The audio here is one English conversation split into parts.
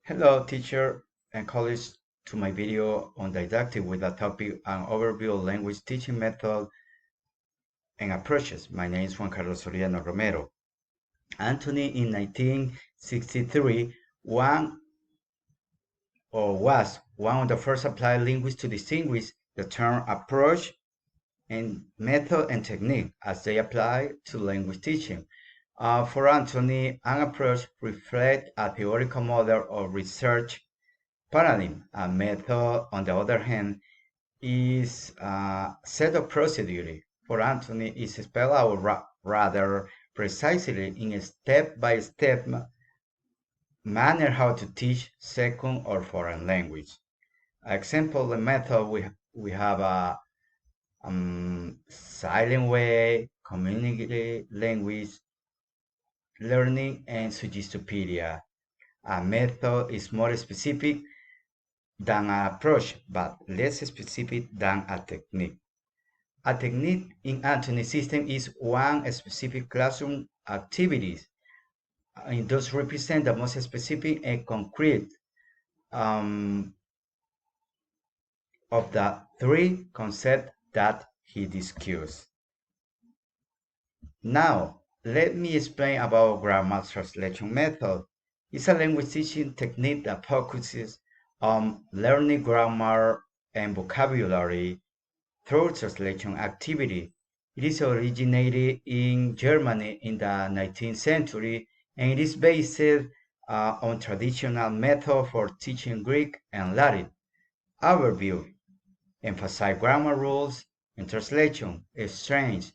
Hello, teacher and colleagues, to my video on didactic with the topic an overview of language teaching method and approaches. My name is Juan Carlos Soriano Romero. Anthony in 1963 one was one of the first applied linguists to distinguish the term approach and method and technique as they apply to language teaching. For Anthony, an approach reflects a theoretical model of research paradigm. A method, on the other hand, is a set of procedure. For Anthony, is spelled out rather precisely in a step-by-step manner how to teach second or foreign language. Example, the method we have a silent way, community language learning, and Suggestopedia. A method is more specific than an approach, but less specific than a technique. A technique in Anthony's system is one specific classroom activities. It does represent the most specific and concrete um, of the three concepts that he discussed. Now, let me explain about grammar translation method. It's a language teaching technique that focuses on learning grammar and vocabulary through translation activity. It is originated in Germany in the 19th century and it is based on traditional method for teaching Greek and Latin. Overview: emphasize grammar rules and translation, strength,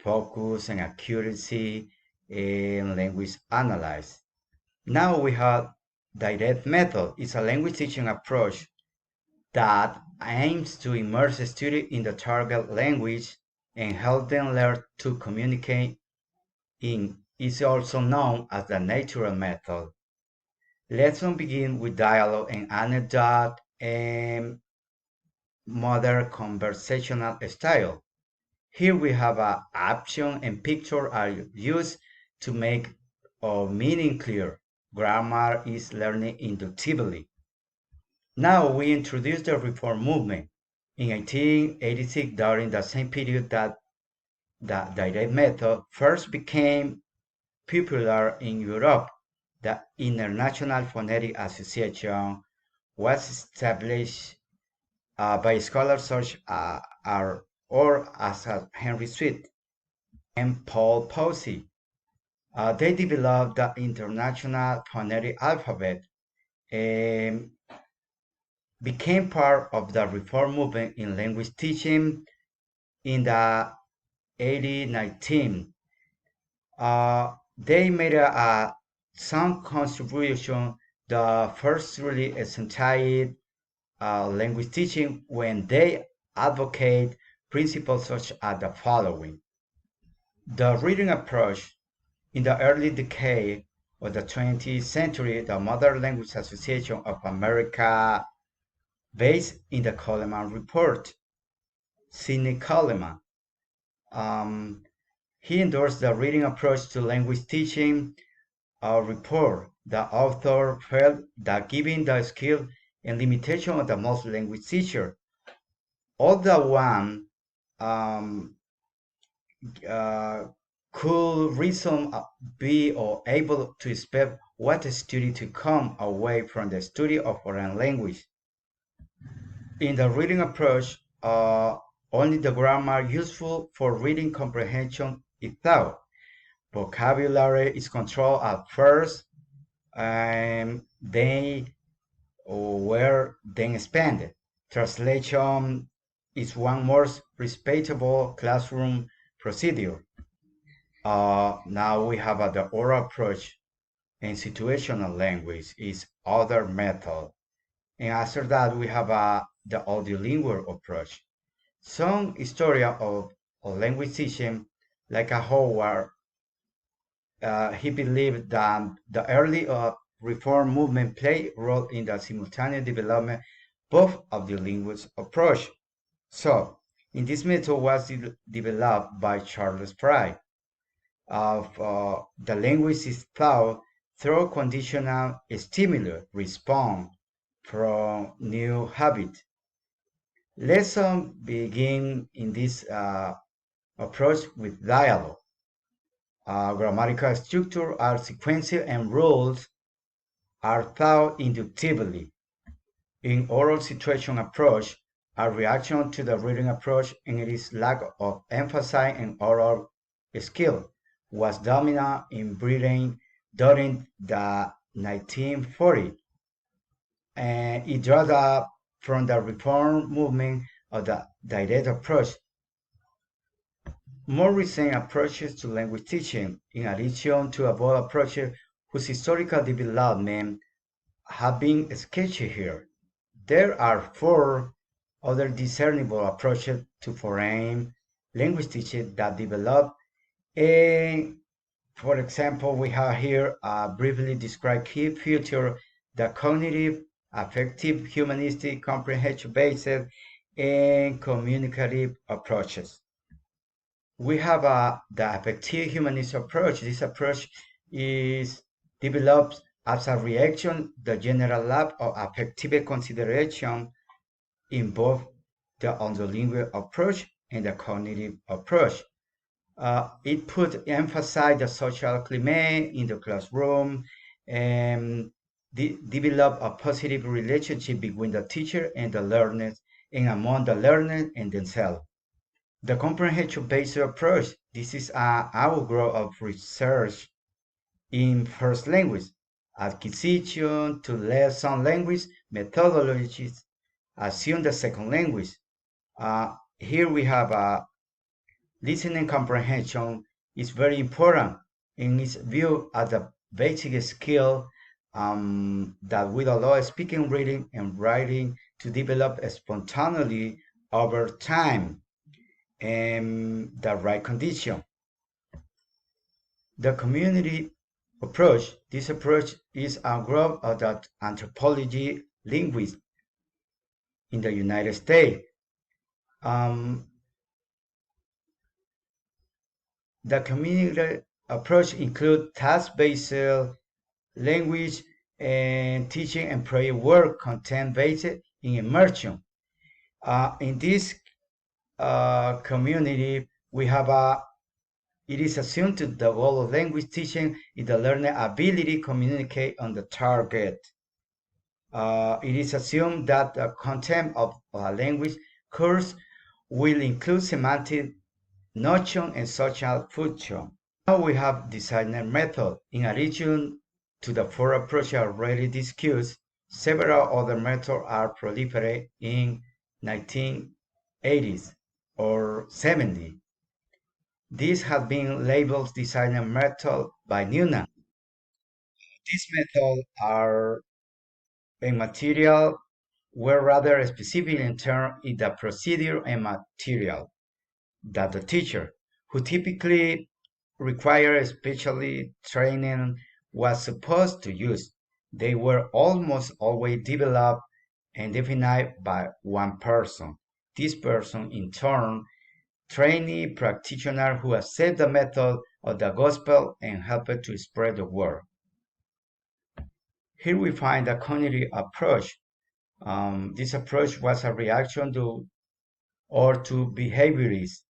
focus and accuracy in language analysis. Now we have direct method. It's a language teaching approach that aims to immerse the student in the target language and help them learn to communicate in is also known as the natural method. Let's begin with dialogue and anecdote and modern conversational style. Here we have a action and picture are used to make our meaning clear. Grammar is learned inductively. Now we introduce the reform movement. In 1886, during the same period that the direct method first became popular in Europe, the International Phonetic Association was established by scholars such as Henry Sweet and Paul Posey. They developed the International Phonetic Alphabet and became part of the reform movement in language teaching in the 1819. They made some contribution. The first really scientific language teaching when they advocate principles such as the following. The reading approach. In the early decade of the 20th century, the Modern Language Association of America, based in the Coleman Report, Sidney Coleman, he endorsed the reading approach to language teaching report. The author felt that given the skill and limitation of the most language teacher, all the one um, uh, could reason be or able to expect what a student to come away from the study of foreign language. In the reading approach, only the grammar useful for reading comprehension is taught. Vocabulary is controlled at first, and they were then expanded. Translation is one more respectable classroom procedure. Now we have the oral approach and situational language is other method. And after that, we have the audiolingual approach. Some historian of language teaching, like a Howard, he believed that the early reform movement played a role in the simultaneous development both of the linguist approach. So, in this method was developed by Charles Fry. Of the language is taught through conditional stimuli respond from new habit. Let's begin in this approach with dialogue. Grammatical structure are sequential and rules are taught inductively. In oral situation approach, a reaction to the reading approach and its lack of emphasis in oral skill was dominant in Britain during the 1940s, and it drew up from the reform movement of the direct approach. More recent approaches to language teaching, in addition to above approaches whose historical development have been sketched here, there are four other discernible approaches to foreign language teaching that develop. And for example, we have here a briefly described key feature: the cognitive, affective, humanistic, comprehension-based, and communicative approaches. We have the affective humanist approach. This approach is developed as a reaction the general lack of affective consideration in both the ontological approach and the cognitive approach. It put emphasize the social climate in the classroom and develop a positive relationship between the teacher and the learners and among the learners and themselves. The comprehension-based approach, this is an outgrowth of research in first language acquisition to lesson language methodologies assume the second language. Here we have listening comprehension is very important and is viewed as a basic skill that will allow speaking, reading, and writing to develop spontaneously over time and the right condition. The community approach, this approach is a group of the anthropology linguists in the United States. Um, the community approach includes task-based language and teaching and project work, content-based in immersion. In this community, we have it is assumed that the goal of language teaching is the learner ability to communicate on the target. It is assumed that the content of a language course will include semantic notion and social function. Now we have designer method. In addition to the four approaches already discussed, several other methods are proliferated in 1980s or 70s. These have been labeled designer method by Newman. These methods are immaterial, were rather specific in terms in the procedure and material that the teacher, who typically require specially training, was supposed to use. They were almost always developed and defined by one person. This person, in turn, trainee practitioner who accept the method of the gospel and help it to spread the word. Here we find the cognitive approach. This approach was a reaction to or to behaviorist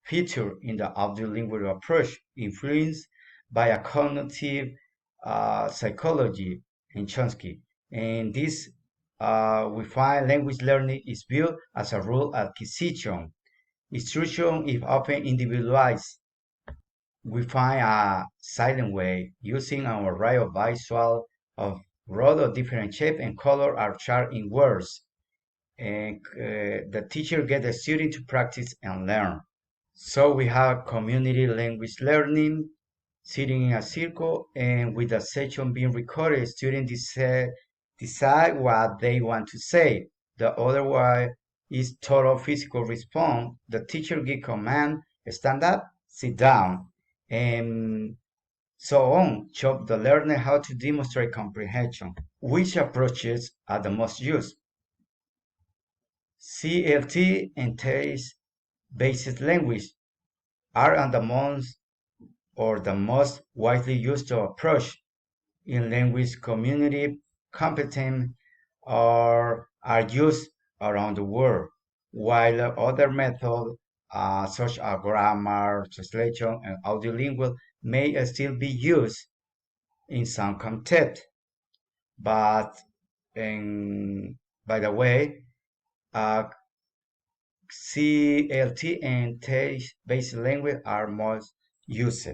feature in the audio-lingual approach, influenced by a cognitive psychology in Chomsky. And this we find language learning is viewed as a rule acquisition. Instruction is often individualized. We find a silent way using an array of visual of rods of different shape and color are shared in words. And the teacher gets the student to practice and learn. So we have community language learning, sitting in a circle, and with the session being recorded, students decide what they want to say. The other way is total physical response. The teacher gives command, stand up, sit down, and so on. Show the learner how to demonstrate comprehension. Which approaches are the most used? CLT and text-based language are the most widely used approach. in language community competent or are used around the world, while other methods such as grammar, translation, and audiolingual may still be used in some context. But in, by the way, uh, CLT and text-based language are most used,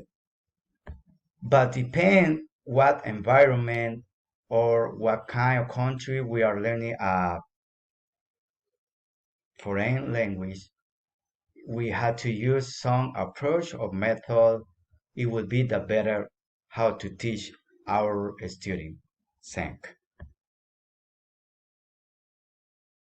but depend what environment or what kind of country we are learning a foreign language. We had to use some approach or method. It would be the better how to teach our student. Thank.